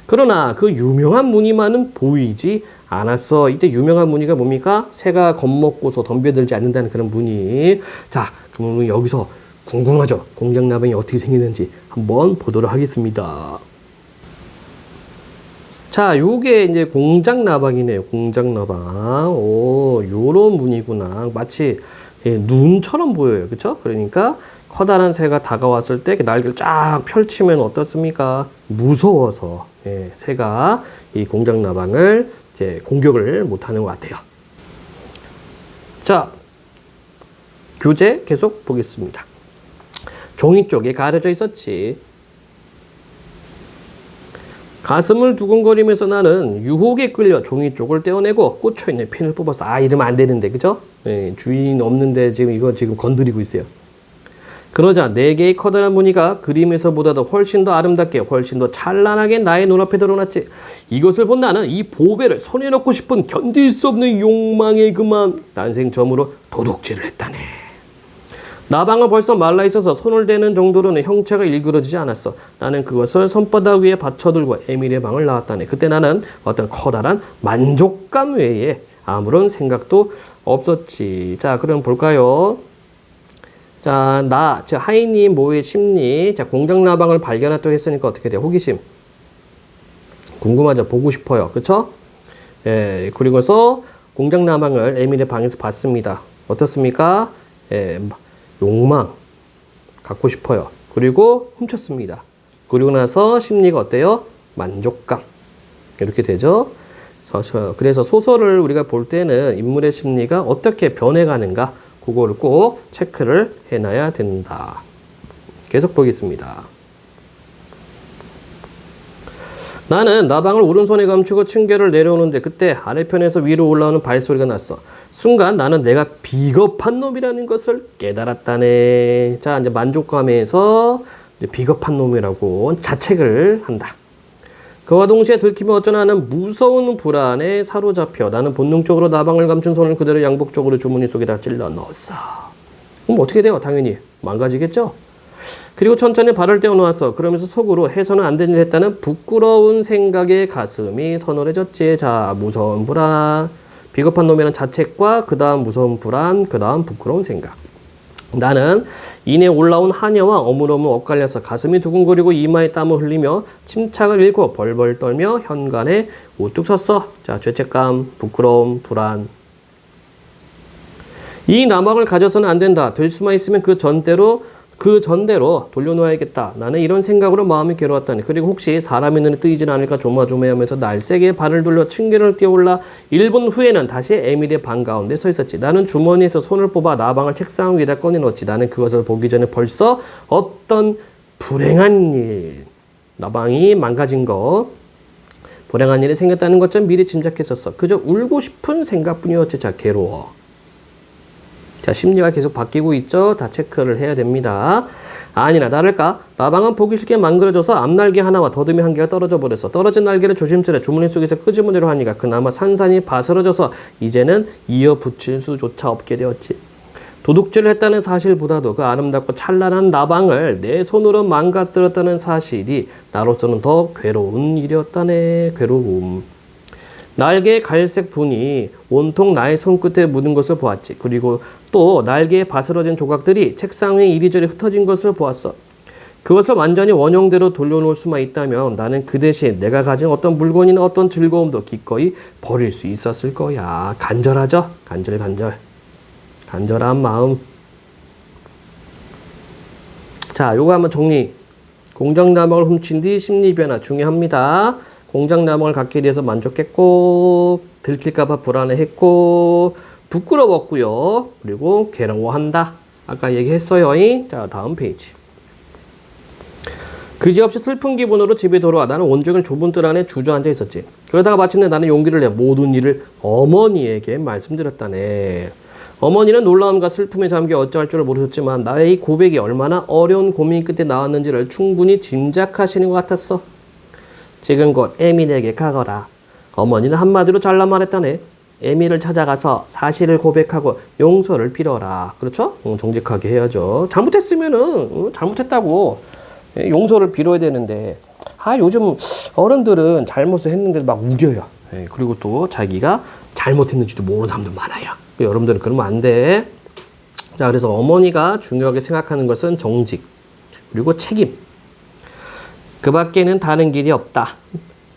그러나 그 유명한 무늬만은 보이지 않았어. 이때 유명한 무늬가 뭡니까? 새가 겁먹고서 덤벼들지 않는다는 그런 무늬. 자, 그러면 여기서 궁금하죠? 공장나방이 어떻게 생겼는지 한번 보도록 하겠습니다. 자, 요게 이제 공장나방이네요. 공장나방. 오, 요런 무늬구나. 마치 눈처럼 보여요. 그쵸? 그러니까 커다란 새가 다가왔을 때 날개를 쫙 펼치면 어떻습니까? 무서워서 새가 이 공장나방을 이제 공격을 못하는 것 같아요. 자, 교재 계속 보겠습니다. 종이 쪽에 가려져 있었지. 가슴을 두근거리면서 나는 유혹에 끌려 종이 쪽을 떼어내고 꽂혀있는 핀을 뽑았어. 아, 이러면 안 되는데, 그죠? 주인 없는데 지금 이거 건드리고 있어요. 그러자 4개의 커다란 무늬가 그림에서보다도 훨씬 더 아름답게, 훨씬 더 찬란하게 나의 눈앞에 드러났지. 이것을 본 나는 이 보배를 손에 넣고 싶은 견딜 수 없는 욕망에 그만 난생처음으로 도둑질을 했다네. 나방은 벌써 말라있어서 손을 대는 정도로는 형체가 일그러지지 않았어. 나는 그것을 손바닥 위에 받쳐들고 에밀의 방을 나왔다네. 그때 나는 어떤 커다란 만족감 외에 아무런 생각도 없었지. 자, 그럼 볼까요? 자, 하이님 모의 심리. 자, 공작나방을 발견했다고 했으니까 어떻게 돼요? 호기심. 궁금하죠? 보고 싶어요. 그쵸? 예, 그리고서 공작나방을 에밀의 방에서 봤습니다. 어떻습니까? 예, 욕망. 갖고 싶어요. 그리고 훔쳤습니다. 그리고 나서 심리가 어때요? 만족감. 이렇게 되죠. 그래서 소설을 우리가 볼 때는 인물의 심리가 어떻게 변해가는가 그거를 꼭 체크를 해놔야 된다. 계속 보겠습니다. 나는 나방을 오른손에 감추고 층계를 내려오는데 그때 아래편에서 위로 올라오는 발소리가 났어. 순간 나는 내가 비겁한 놈이라는 것을 깨달았다네. 자, 이제 만족감에서 이제 비겁한 놈이라고 자책을 한다. 그와 동시에 들키며 어쩌나 하는 무서운 불안에 사로잡혀 나는 본능적으로 나방을 감춘 손을 그대로 양복적으로 주머니 속에다 찔러 넣었어. 그럼 어떻게 돼요? 당연히 망가지겠죠? 그리고 천천히 발을 떼어 놓았어. 그러면서 속으로 해서는 안 되는 일 했다는 부끄러운 생각에 가슴이 서늘해졌지. 자, 무서운 불안. 비겁한 놈이라는 자책과 그 다음 무서운 불안, 그 다음 부끄러운 생각. 나는 이내 올라온 하녀와 어물어물 엇갈려서 가슴이 두근거리고 이마에 땀을 흘리며 침착을 잃고 벌벌 떨며 현관에 우뚝 섰어. 자, 죄책감, 부끄러움, 불안. 이 나방을 가져서는 안 된다. 들 수만 있으면 그 전대로 돌려놓아야겠다. 나는 이런 생각으로 마음이 괴로웠다니. 그리고 혹시 사람의 눈에 뜨이진 않을까 조마조마하면서 날쌔게 발을 돌려 층계를 뛰어올라 1분 후에는 다시 에밀의 방 가운데 서 있었지. 나는 주머니에서 손을 뽑아 나방을 책상 위에다 꺼내놓았지. 나는 그것을 보기 전에 벌써 어떤 불행한 일, 나방이 망가진 거, 불행한 일이 생겼다는 것좀 미리 짐작했었어. 그저 울고 싶은 생각뿐이었지. 자, 괴로워. 자, 심리가 계속 바뀌고 있죠. 다 체크를 해야 됩니다. 아니나 다를까 나방은 보기 싫게 망그러져서 앞날개 하나와 더듬이 한 개가 떨어져 버렸어. 떨어진 날개를 조심스레 주머니 속에서 끄집어내려 하니까 그나마 산산이 바스러져서 이제는 이어 붙일 수조차 없게 되었지. 도둑질을 했다는 사실보다도 그 아름답고 찬란한 나방을 내 손으로 망가뜨렸다는 사실이 나로서는 더 괴로운 일이었다네. 괴로움. 날개의 갈색 분이 온통 나의 손끝에 묻은 것을 보았지. 그리고 또 날개에 바스러진 조각들이 책상 위에 이리저리 흩어진 것을 보았어. 그것을 완전히 원형대로 돌려놓을 수만 있다면 나는 그 대신 내가 가진 어떤 물건이나 어떤 즐거움도 기꺼이 버릴 수 있었을 거야. 간절하죠? 간절한 마음. 자, 요거 한번 정리. 공작나방을 훔친 뒤 심리 변화 중요합니다. 공작나방을 갖게 돼서 만족했고, 들킬까봐 불안해했고, 부끄러웠고요. 그리고 괴로워한다. 아까 얘기했어요. 자, 다음 페이지. 그지없이 슬픈 기분으로 집에 돌아와 나는 온종일 좁은 뜰 안에 주저앉아 있었지. 그러다가 마침내 나는 용기를 내 모든 일을 어머니에게 말씀드렸다네. 어머니는 놀라움과 슬픔에 잠겨 어찌할 줄을 모르셨지만 나의 이 고백이 얼마나 어려운 고민 끝에 나왔는지를 충분히 짐작하시는 것 같았어. 지금 곧 에밀에게 가거라. 어머니는 한마디로 잘라 말했다네. 에밀을 찾아가서 사실을 고백하고 용서를 빌어라. 그렇죠? 정직하게 해야죠. 잘못했으면은 잘못했다고 용서를 빌어야 되는데 요즘 어른들은 잘못을 했는데 막 우겨요. 그리고 또 자기가 잘못했는지도 모르는 사람들 많아요. 여러분들은 그러면 안 돼. 자, 그래서 어머니가 중요하게 생각하는 것은 정직 그리고 책임. 그 밖에는 다른 길이 없다.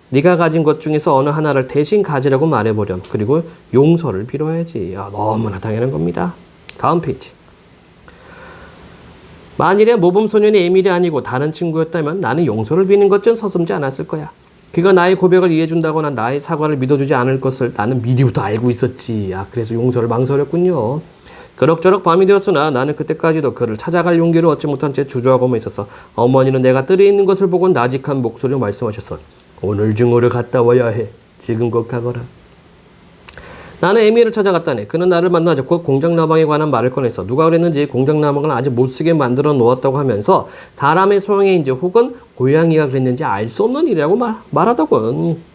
네가 가진 것 중에서 어느 하나를 대신 가지라고 말해보렴. 그리고 용서를 빌어야지. 너무나 당연한 겁니다. 다음 페이지. 만일에 모범소년이 에밀이 아니고 다른 친구였다면 나는 용서를 비는 것쯤 서슴지 않았을 거야. 그가 나의 고백을 이해해준다거나 나의 사과를 믿어주지 않을 것을 나는 미리부터 알고 있었지. 그래서 용서를 망설였군요. 그럭저럭 밤이 되었으나 나는 그때까지도 그를 찾아갈 용기를 얻지 못한 채 주저하고만 있었어. 어머니는 내가 뜰에 있는 것을 보고 나직한 목소리로 말씀하셨어. 오늘 중으로 갔다 와야 해. 지금 곧 가거라. 나는 에밀을 찾아갔다네. 그는 나를 만나자 곧 공작나방에 관한 말을 꺼냈어. 누가 그랬는지 공작나방을 아주 못쓰게 만들어 놓았다고 하면서 사람의 소형인지 혹은 고양이가 그랬는지 알 수 없는 일이라고 말하더군.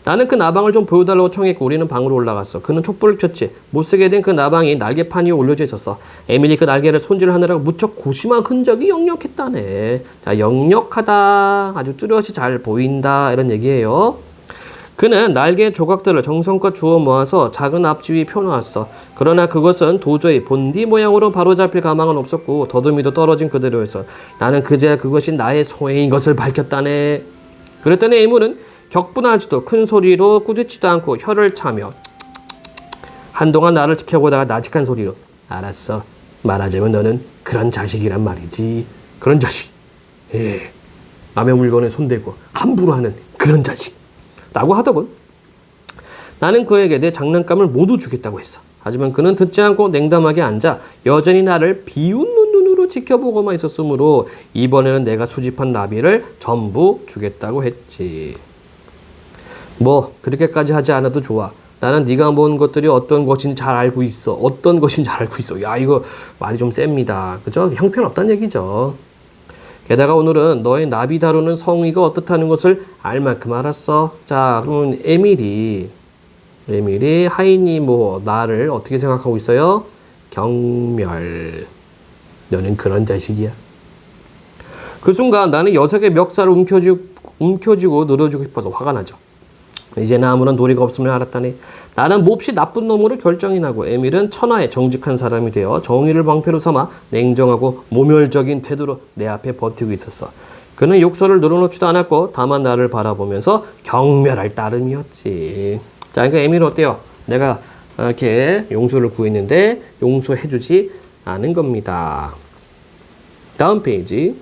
나는 그 나방을 좀 보여달라고 청했고 우리는 방으로 올라갔어. 그는 촛불을 켰지. 못쓰게 된 그 나방이 날개판 위에 올려져 있었어. 에밀이 그 날개를 손질하느라고 무척 고심한 흔적이 역력했다네. 자, 역력하다. 아주 뚜렷이 잘 보인다. 이런 얘기예요. 그는 날개 조각들을 정성껏 주워 모아서 작은 앞지 위에 펴놓았어. 그러나 그것은 도저히 본디 모양으로 바로잡힐 가망은 없었고 더듬이도 떨어진 그대로였어. 나는 그제야 그것이 나의 소행인 것을 밝혔다네. 그랬더니 애물은 격분하지도 큰 소리로 꾸짖지도 않고 혀를 차며 한동안 나를 지켜보다가 나직한 소리로 알았어. 말하자면 너는 그런 자식이란 말이지. 그런 자식. 예. 남의 물건에 손대고 함부로 하는 그런 자식. 라고 하더군. 나는 그에게 내 장난감을 모두 주겠다고 했어. 하지만 그는 듣지 않고 냉담하게 앉아 여전히 나를 비웃는 눈으로 지켜보고만 있었으므로 이번에는 내가 수집한 나비를 전부 주겠다고 했지. 뭐 그렇게까지 하지 않아도 좋아. 나는 네가 모은 것들이 어떤 것인지 잘 알고 있어. 어떤 것인지 잘 알고 있어. 야, 이거 말이 좀 셉니다. 그죠? 형편없다는 얘기죠. 게다가 오늘은 너의 나비 다루는 성의가 어떻다는 것을 알 만큼 알았어. 자, 그러면 에밀이 하인이 뭐 나를 어떻게 생각하고 있어요? 경멸. 너는 그런 자식이야. 그 순간 나는 녀석의 멱살을 움켜쥐고 늘어주고 싶어서 화가 나죠. 이제는 아무런 도리가 없음을 알았다네. 나는 몹시 나쁜 놈으로 결정이 나고 에밀은 천하의 정직한 사람이 되어 정의를 방패로 삼아 냉정하고 모멸적인 태도로 내 앞에 버티고 있었어. 그는 욕설을 늘어놓지도 않았고 다만 나를 바라보면서 경멸할 따름이었지. 자, 그러니까 에밀은 어때요? 내가 이렇게 용서를 구했는데 용서해주지 않은 겁니다. 다음 페이지.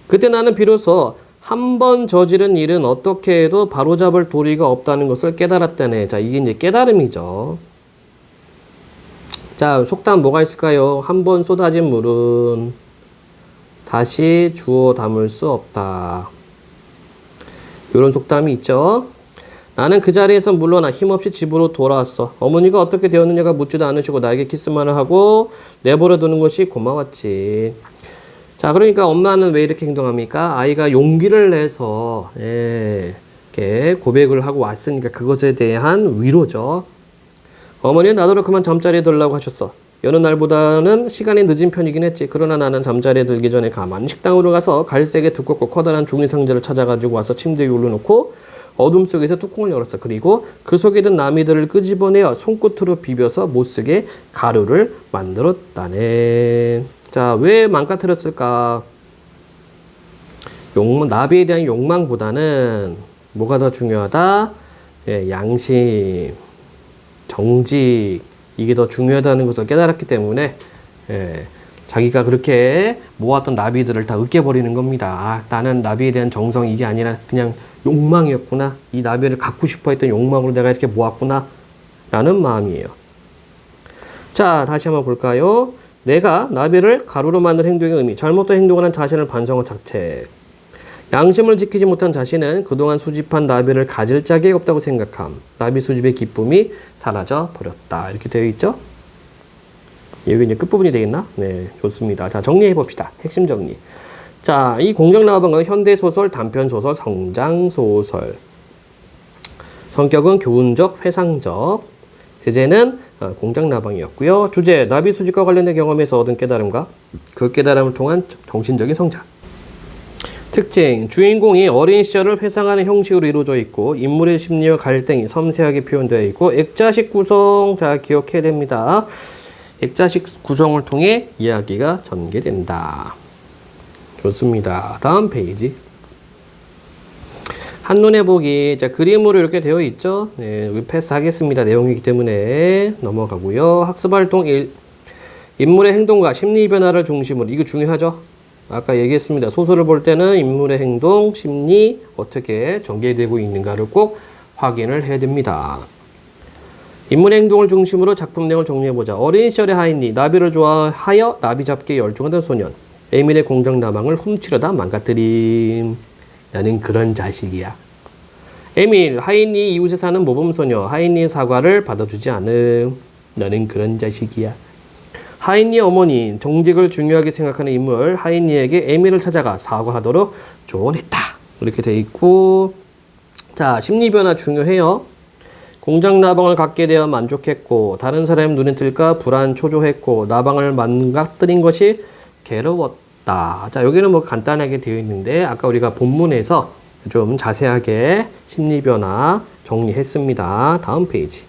그때 나는 비로소 한 번 저지른 일은 어떻게 해도 바로잡을 도리가 없다는 것을 깨달았다네. 자, 이게 이제 깨달음이죠. 자, 속담 뭐가 있을까요? 한 번 쏟아진 물은 다시 주워 담을 수 없다. 이런 속담이 있죠. 나는 그 자리에서 물러나 힘없이 집으로 돌아왔어. 어머니가 어떻게 되었느냐가 묻지도 않으시고 나에게 키스만을 하고 내버려 두는 것이 고마웠지. 자, 그러니까 엄마는 왜 이렇게 행동합니까? 아이가 용기를 내서 이렇게 고백을 하고 왔으니까 그것에 대한 위로죠. 어머니는 나더러 그만 잠자리에 들라고 하셨어. 여느 날보다는 시간이 늦은 편이긴 했지. 그러나 나는 잠자리에 들기 전에 가만히 식당으로 가서 갈색의 두껍고 커다란 종이 상자를 찾아가지고 와서 침대 위에 올려놓고 어둠 속에서 뚜껑을 열었어. 그리고 그 속에 든 나미들을 끄집어내어 손끝으로 비벼서 못쓰게 가루를 만들었다네. 자, 왜 망가뜨렸을까? 나비에 대한 욕망보다는 뭐가 더 중요하다? 양심, 정직, 이게 더 중요하다는 것을 깨달았기 때문에 자기가 그렇게 모았던 나비들을 다 으깨버리는 겁니다. 아, 나는 나비에 대한 정성이 이게 아니라 그냥 욕망이었구나. 이 나비를 갖고 싶어 했던 욕망으로 내가 이렇게 모았구나. 라는 마음이에요. 자, 다시 한번 볼까요? 내가 나비를 가루로 만든 행동의 의미, 잘못된 행동을 한 자신을 반성한 자체. 양심을 지키지 못한 자신은 그동안 수집한 나비를 가질 자격이 없다고 생각함. 나비 수집의 기쁨이 사라져 버렸다. 이렇게 되어 있죠? 여기 이제 끝부분이 되겠나? 네, 좋습니다. 자, 정리해 봅시다. 핵심 정리. 자, 이 공정나방은 현대소설, 단편소설, 성장소설. 성격은 교훈적, 회상적. 제재는 공장나방이었고요. 주제, 나비 수집과 관련된 경험에서 얻은 깨달음과 그 깨달음을 통한 정신적인 성장. 특징, 주인공이 어린 시절을 회상하는 형식으로 이루어져 있고 인물의 심리와 갈등이 섬세하게 표현되어 있고 액자식 구성, 자, 기억해야 됩니다. 액자식 구성을 통해 이야기가 전개된다. 좋습니다. 다음 페이지. 한눈에 보기. 자, 그림으로 이렇게 되어 있죠. 네, 패스하겠습니다. 내용이기 때문에 넘어가고요. 학습활동 1. 인물의 행동과 심리 변화를 중심으로. 이거 중요하죠. 아까 얘기했습니다. 소설을 볼 때는 인물의 행동, 심리 어떻게 전개되고 있는가를 꼭 확인을 해야 됩니다. 인물의 행동을 중심으로 작품 내용을 정리해보자. 어린 시절의 하인이 나비를 좋아하여 나비 잡기에 열중하던 소년. 에밀의 공장나방을 훔치려다 망가뜨림. 나는 그런 자식이야. 에밀, 하인이 이웃에 사는 모범소녀. 하인이의 사과를 받아주지 않음. 나는 그런 자식이야. 하인이의 어머니, 정직을 중요하게 생각하는 인물. 하인이에게 에밀을 찾아가 사과하도록 조언했다. 이렇게 돼 있고, 자, 심리변화 중요해요. 공장나방을 갖게 되어 만족했고 다른 사람 눈에 띌까 불안 초조했고 나방을 망가뜨린 것이 괴로웠다. 자, 여기는 뭐 간단하게 되어 있는데 아까 우리가 본문에서 좀 자세하게 심리변화 정리했습니다. 다음 페이지.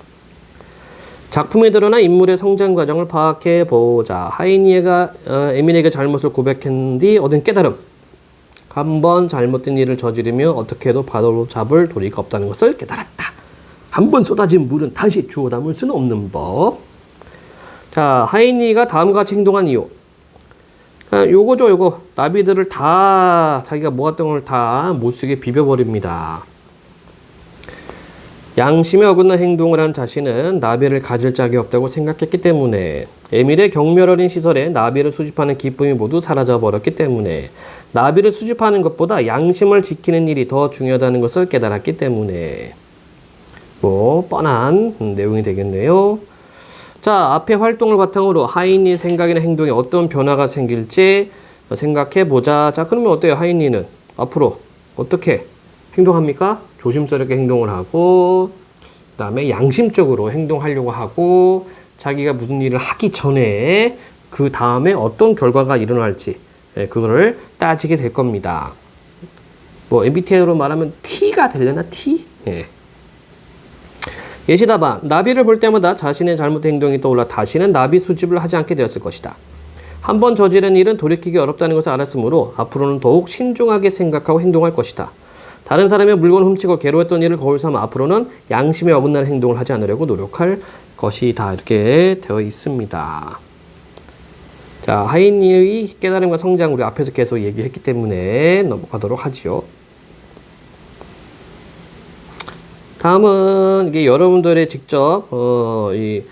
작품에 드러난 인물의 성장 과정을 파악해 보자. 하이니에가 에밀에게 잘못을 고백한 뒤 얻은 깨달음. 한 번 잘못된 일을 저지르며 어떻게 해도 바로 잡을 도리가 없다는 것을 깨달았다. 한 번 쏟아진 물은 다시 주워 담을 수는 없는 법. 자, 하이니가 다음과 같이 행동한 이유. 요거죠, 요거. 나비들을 다, 자기가 모았던 걸 다 못쓰게 비벼버립니다. 양심에 어긋난 행동을 한 자신은 나비를 가질 짝이 없다고 생각했기 때문에, 에밀의 경멸 어린 시설에 나비를 수집하는 기쁨이 모두 사라져 버렸기 때문에, 나비를 수집하는 것보다 양심을 지키는 일이 더 중요하다는 것을 깨달았기 때문에, 뭐 뻔한 내용이 되겠네요. 자, 앞에 활동을 바탕으로 하이니 생각이나 행동에 어떤 변화가 생길지 생각해 보자. 자, 그러면 어때요? 하이니는 앞으로 어떻게 행동합니까? 조심스럽게 행동을 하고, 그 다음에 양심적으로 행동하려고 하고, 자기가 무슨 일을 하기 전에 그 다음에 어떤 결과가 일어날지 그거를 따지게 될 겁니다. 뭐 MBTI로 말하면 T가 되려나? T? 예. 예시다방, 나비를 볼 때마다 자신의 잘못된 행동이 떠올라 다시는 나비 수집을 하지 않게 되었을 것이다. 한번 저지른 일은 돌이키기 어렵다는 것을 알았으므로 앞으로는 더욱 신중하게 생각하고 행동할 것이다. 다른 사람의 물건을 훔치고 괴로웠던 일을 거울 삼아 앞으로는 양심에 어긋나는 행동을 하지 않으려고 노력할 것이다. 이렇게 되어 있습니다. 자, 하이니의 깨달음과 성장 우리 앞에서 계속 얘기했기 때문에 넘어가도록 하지요. 다음은 이게 여러분들의 직접 이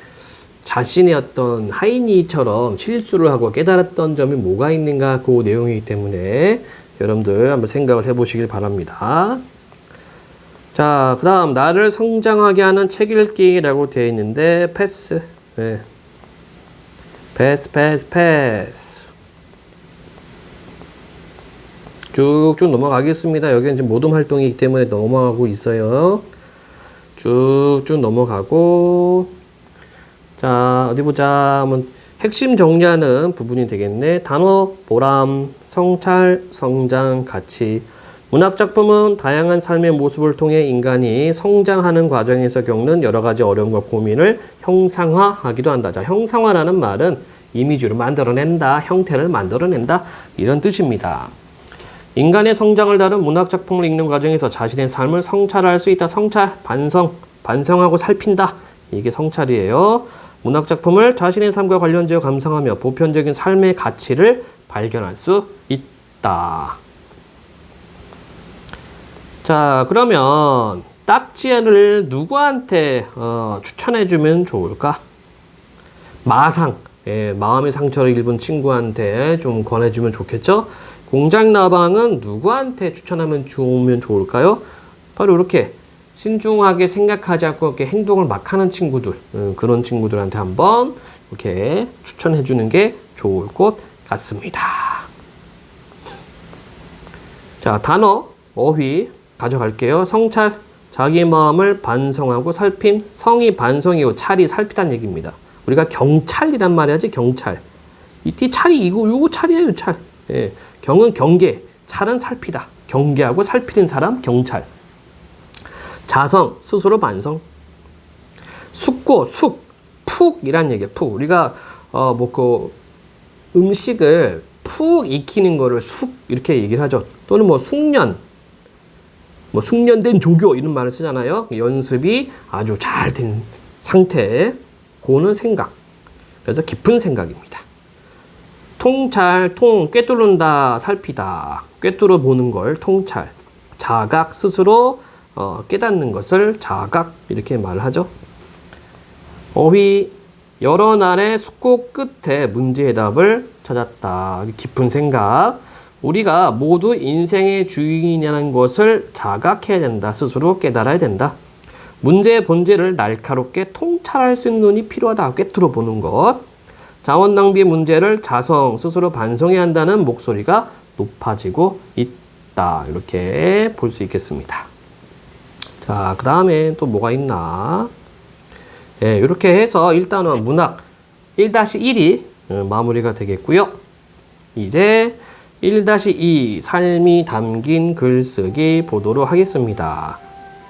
자신의 어떤 하이니처럼 실수를 하고 깨달았던 점이 뭐가 있는가 그 내용이기 때문에 여러분들 한번 생각을 해보시길 바랍니다. 자, 그 다음 나를 성장하게 하는 책 읽기라고 되어 있는데 패스. 네. 패스. 쭉쭉 넘어가겠습니다. 여기는 지금 모둠 활동이기 때문에 넘어가고 있어요. 쭉쭉 넘어가고, 자, 어디 보자. 한번 핵심 정리하는 부분이 되겠네. 단어, 보람, 성찰, 성장, 가치. 문학작품은 다양한 삶의 모습을 통해 인간이 성장하는 과정에서 겪는 여러 가지 어려움과 고민을 형상화하기도 한다. 자, 형상화라는 말은 이미지를 만들어낸다, 형태를 만들어낸다, 이런 뜻입니다. 인간의 성장을 다룬 문학작품을 읽는 과정에서 자신의 삶을 성찰할 수 있다. 성찰, 반성하고 살핀다. 이게 성찰이에요. 문학작품을 자신의 삶과 관련지어 감상하며 보편적인 삶의 가치를 발견할 수 있다. 자, 그러면 딱지를 누구한테 추천해주면 좋을까? 마상, 마음의 상처를 입은 친구한테 좀 권해주면 좋겠죠? 공작나방은 누구한테 추천하면 좋을까요? 바로 이렇게 신중하게 생각하지 않고 이렇게 행동을 막 하는 친구들, 그런 친구들한테 한번 이렇게 추천해 주는 게 좋을 것 같습니다. 자, 단어, 어휘 가져갈게요. 성찰, 자기 마음을 반성하고 살핌. 성이 반성이고 찰이 살피다는 얘기입니다. 우리가 경찰이란 말 해야지, 경찰. 이때 찰이 요거 찰이에요, 찰. 예. 경은 경계, 찰은 살피다. 경계하고 살피는 사람, 경찰. 자성, 스스로 반성. 숙고, 푹이란 얘기예요. 푹. 우리가 음식을 푹 익히는 거를 숙 이렇게 얘기를 하죠. 또는 숙련, 숙련된 조교 이런 말을 쓰잖아요. 연습이 아주 잘 된 상태. 그거는 생각. 그래서 깊은 생각입니다. 통찰, 꿰뚫는다, 살피다. 꿰뚫어 보는 걸 통찰. 자각, 스스로 깨닫는 것을 자각 이렇게 말하죠. 어휘, 여러 날의 숙고 끝에 문제 해답을 찾았다. 깊은 생각. 우리가 모두 인생의 주인이라는 것을 자각해야 된다. 스스로 깨달아야 된다. 문제의 본질을 날카롭게 통찰할 수 있는 눈이 필요하다. 꿰뚫어 보는 것. 자원 낭비 문제를 자성, 스스로 반성해야 한다는 목소리가 높아지고 있다. 이렇게 볼 수 있겠습니다. 자, 그 다음에 또 뭐가 있나? 예, 이렇게 해서 일단은 문학 1-1이 마무리가 되겠고요. 이제 1-2 삶이 담긴 글쓰기 보도록 하겠습니다.